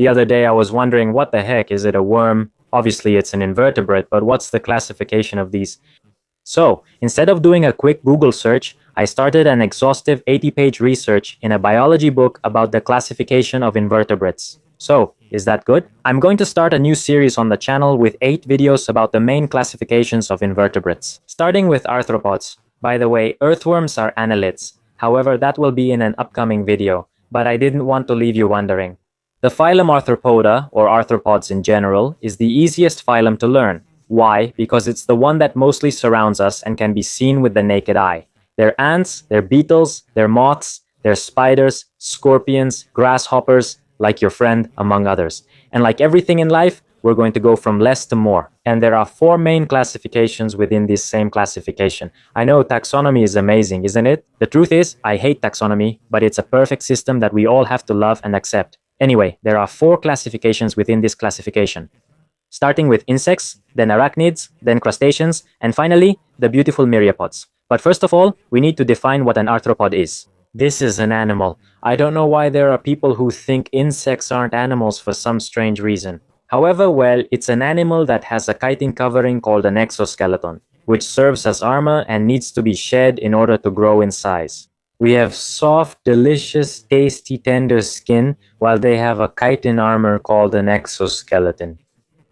The other day I was wondering, what the heck, is it a worm? Obviously it's an invertebrate, but what's the classification of these? So, instead of doing a quick Google search, I started an exhaustive 80-page research in a biology book about the classification of invertebrates. So, is that good? I'm going to start a new series on the channel with 8 videos about the main classifications of invertebrates. Starting with arthropods. By the way, earthworms are annelids. However, that will be in an upcoming video, but I didn't want to leave you wondering. The phylum Arthropoda, or arthropods in general, is the easiest phylum to learn. Why? Because it's the one that mostly surrounds us and can be seen with the naked eye. They're ants, they're beetles, they're moths, they're spiders, scorpions, grasshoppers, like your friend, among others. And like everything in life, we're going to go from less to more. And there are 4 main classifications within this same classification. I know taxonomy is amazing, isn't it? The truth is, I hate taxonomy, but it's a perfect system that we all have to love and accept. Anyway, there are 4 classifications within this classification. Starting with insects, then arachnids, then crustaceans, and finally, the beautiful myriapods. But first of all, we need to define what an arthropod is. This is an animal. I don't know why there are people who think insects aren't animals for some strange reason. However, well, it's an animal that has a chitin covering called an exoskeleton, which serves as armor and needs to be shed in order to grow in size. We have soft, delicious, tasty, tender skin, while they have a chitin armor called an exoskeleton.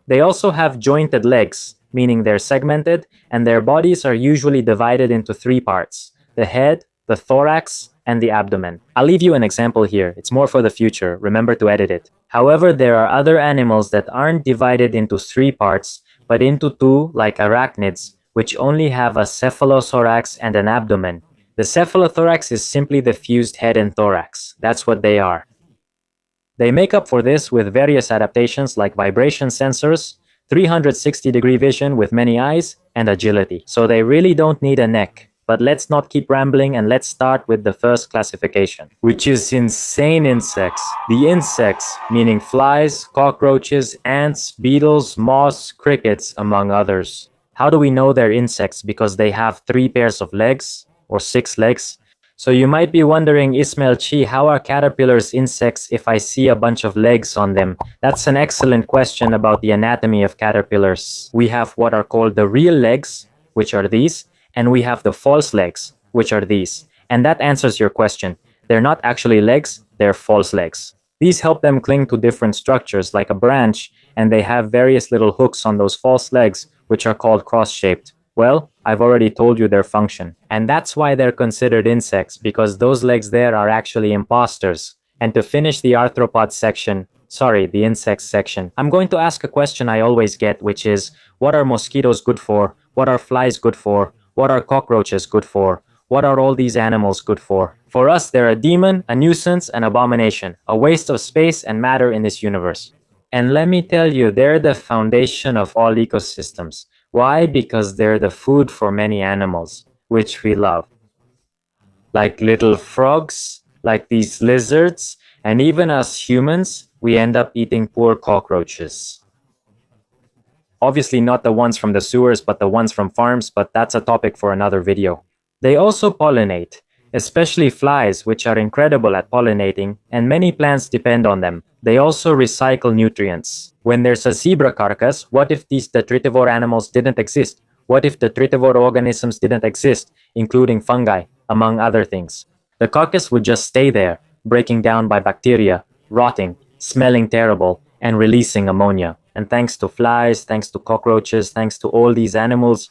They also have jointed legs, meaning they're segmented, and their bodies are usually divided into 3 parts: the head, the thorax, and the abdomen. I'll leave you an example here. It's more for the future. Remember to edit it. However, there are other animals that aren't divided into 3 parts, but into 2, like arachnids, which only have a cephalothorax and an abdomen. The cephalothorax is simply the fused head and thorax. That's what they are. They make up for this with various adaptations like vibration sensors, 360-degree vision with many eyes, and agility. So they really don't need a neck. But let's not keep rambling and let's start with the first classification, which is insane insects. The insects, meaning flies, cockroaches, ants, beetles, moths, crickets, among others. How do we know they're insects? Because they have 3 pairs of legs, or 6 legs. So you might be wondering, Ismail Chi, how are caterpillars insects if I see a bunch of legs on them? That's an excellent question about the anatomy of caterpillars. We have what are called the real legs, which are these, and we have the false legs, which are these. And that answers your question. They're not actually legs, they're false legs. These help them cling to different structures like a branch, and they have various little hooks on those false legs, which are called cross-shaped. Well, I've already told you their function. And that's why they're considered insects, because those legs there are actually imposters. And to finish the arthropod section, the insects section, I'm going to ask a question I always get, which is, what are mosquitoes good for? What are flies good for? What are cockroaches good for? What are all these animals good for? For us, they're a demon, a nuisance, an abomination, a waste of space and matter in this universe. And let me tell you, they're the foundation of all ecosystems. Why? Because they're the food for many animals, which we love. Like little frogs, like these lizards, and even as humans, we end up eating poor cockroaches. Obviously not the ones from the sewers, but the ones from farms, but that's a topic for another video. They also pollinate, especially flies, which are incredible at pollinating, and many plants depend on them. They also recycle nutrients. When there's a zebra carcass, what if these detritivore animals didn't exist? What if detritivore organisms didn't exist, including fungi, among other things? The carcass would just stay there, breaking down by bacteria, rotting, smelling terrible, and releasing ammonia. And thanks to flies, thanks to cockroaches, thanks to all these animals,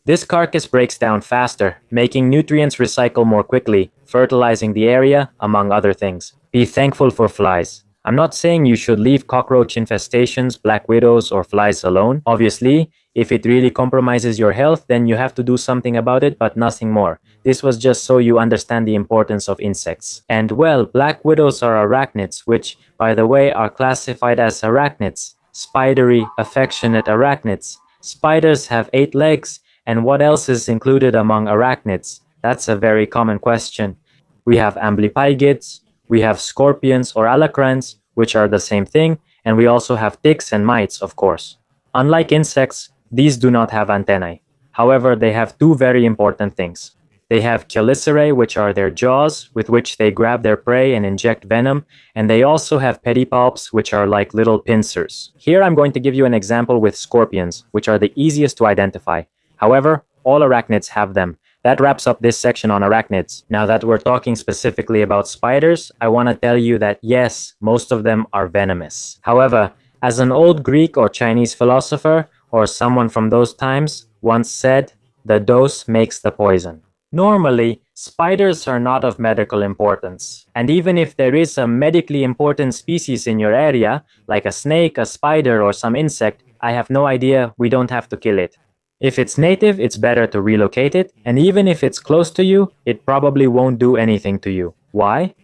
this carcass breaks down faster, making nutrients recycle more quickly, fertilizing the area, among other things. Be thankful for flies. I'm not saying you should leave cockroach infestations, black widows, or flies alone. Obviously, if it really compromises your health, then you have to do something about it, but nothing more. This was just so you understand the importance of insects. And well, black widows are arachnids, which, by the way, are classified as arachnids. Spidery, affectionate arachnids. Spiders have 8 legs, and what else is included among arachnids? That's a very common question. We have amblypygids, we have scorpions or alacrans, which are the same thing, and we also have ticks and mites, of course. Unlike insects, these do not have antennae. However, they have 2 very important things. They have chelicerae, which are their jaws, with which they grab their prey and inject venom, and they also have pedipalps, which are like little pincers. Here I'm going to give you an example with scorpions, which are the easiest to identify. However, all arachnids have them. That wraps up this section on arachnids. Now that we're talking specifically about spiders, I want to tell you that yes, most of them are venomous. However, as an old Greek or Chinese philosopher, or someone from those times, once said, the dose makes the poison. Normally, spiders are not of medical importance. And even if there is a medically important species in your area, like a snake, a spider, or some insect, I have no idea, we don't have to kill it. If it's native, it's better to relocate it, and even if it's close to you, it probably won't do anything to you. Why?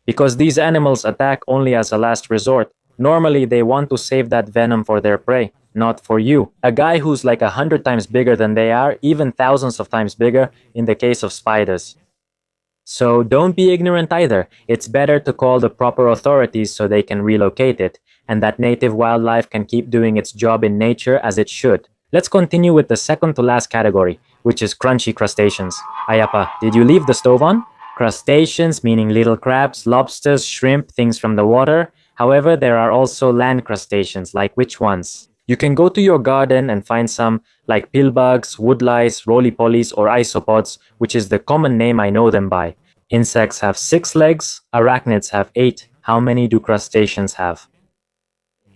Because these animals attack only as a last resort. Normally, they want to save that venom for their prey, not for you. A guy who's like 100 times bigger than they are, even thousands of times bigger in the case of spiders. So don't be ignorant either. It's better to call the proper authorities so they can relocate it, and that native wildlife can keep doing its job in nature as it should. Let's continue with the second to last category, which is crunchy crustaceans. Ayapa, did you leave the stove on? Crustaceans, meaning little crabs, lobsters, shrimp, things from the water. However, there are also land crustaceans, like which ones? You can go to your garden and find some, like pillbugs, woodlice, roly-polies, or isopods, which is the common name I know them by. Insects have 6 legs, arachnids have 8. How many do crustaceans have?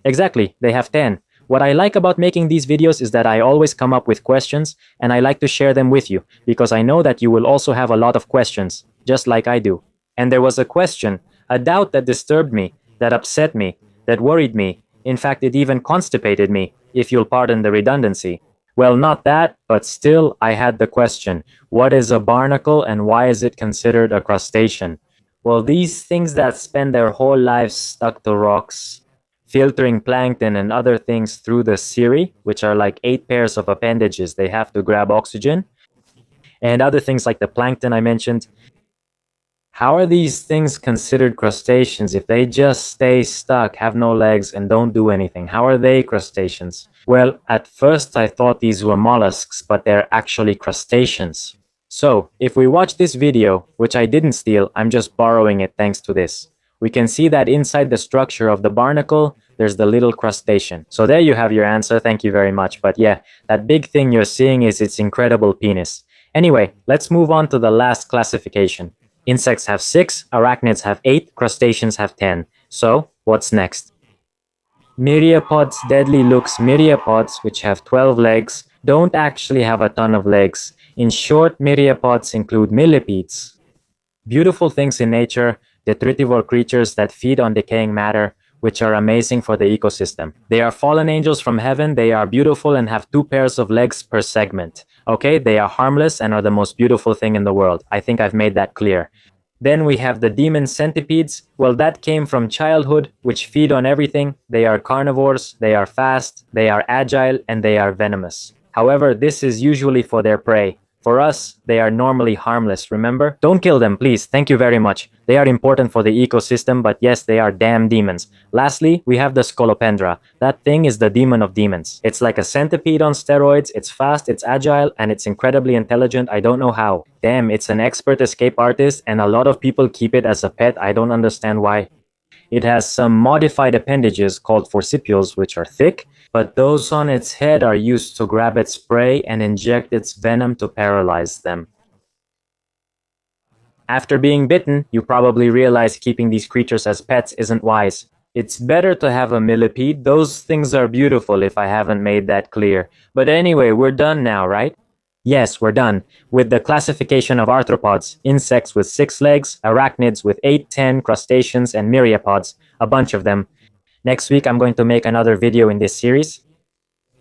Exactly, they have 10. What I like about making these videos is that I always come up with questions, and I like to share them with you, because I know that you will also have a lot of questions, just like I do. And there was a question, a doubt that disturbed me, that upset me, that worried me. In fact, it even constipated me, if you'll pardon the redundancy. Well, not that, but still, I had the question, what is a barnacle and why is it considered a crustacean? Well, these things that spend their whole lives stuck to rocks, filtering plankton and other things through the cirri, which are like 8 pairs of appendages they have to grab oxygen, and other things like the plankton I mentioned. How are these things considered crustaceans if they just stay stuck, have no legs, and don't do anything? How are they crustaceans? Well, at first I thought these were mollusks, but they're actually crustaceans. So, if we watch this video, which I didn't steal, I'm just borrowing it thanks to this, we can see that inside the structure of the barnacle, there's the little crustacean. So there you have your answer, thank you very much. But yeah, that big thing you're seeing is its incredible penis. Anyway, let's move on to the last classification. Insects have 6, arachnids have 8, crustaceans have 10. So, what's next? Myriapods, deadly looks. Myriapods, which have 12 legs, don't actually have a ton of legs. In short, myriapods include millipedes. Beautiful things in nature, detritivore creatures that feed on decaying matter, which are amazing for the ecosystem. They are fallen angels from heaven, they are beautiful and have 2 pairs of legs per segment. Okay, they are harmless and are the most beautiful thing in the world. I think I've made that clear. Then we have the demon centipedes. Well, that came from childhood, which feed on everything. They are carnivores, they are fast, they are agile, and they are venomous. However, this is usually for their prey. For us, they are normally harmless, remember? Don't kill them, please. Thank you very much. They are important for the ecosystem, but yes, they are damn demons. Lastly, we have the scolopendra. That thing is the demon of demons. It's like a centipede on steroids. It's fast, it's agile, and it's incredibly intelligent. I don't know how. Damn, it's an expert escape artist, and a lot of people keep it as a pet. I don't understand why. It has some modified appendages called forcipules, which are thick, but those on its head are used to grab its prey and inject its venom to paralyze them. After being bitten, you probably realize keeping these creatures as pets isn't wise. It's better to have a millipede. Those things are beautiful if I haven't made that clear. But anyway, we're done now, right? Yes, we're done with the classification of arthropods, insects with 6 legs, arachnids with 8, 10, crustaceans, and myriapods, a bunch of them. Next week, I'm going to make another video in this series.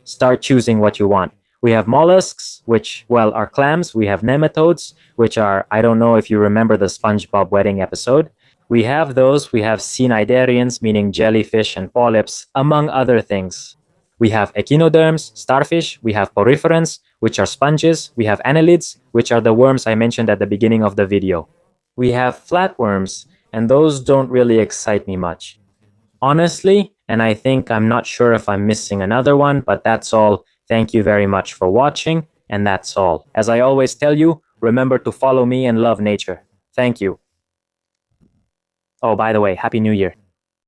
Start choosing what you want. We have mollusks, which, well, are clams. We have nematodes, which are, I don't know if you remember the SpongeBob wedding episode. We have those. We have cnidarians, meaning jellyfish and polyps, among other things. We have echinoderms, starfish, we have poriferans, which are sponges, we have annelids, which are the worms I mentioned at the beginning of the video. We have flatworms, and those don't really excite me much. Honestly, and I think I'm not sure if I'm missing another one, but that's all. Thank you very much for watching, and that's all. As I always tell you, Remember to follow me and love nature. Thank you. Oh, by the way, Happy New Year.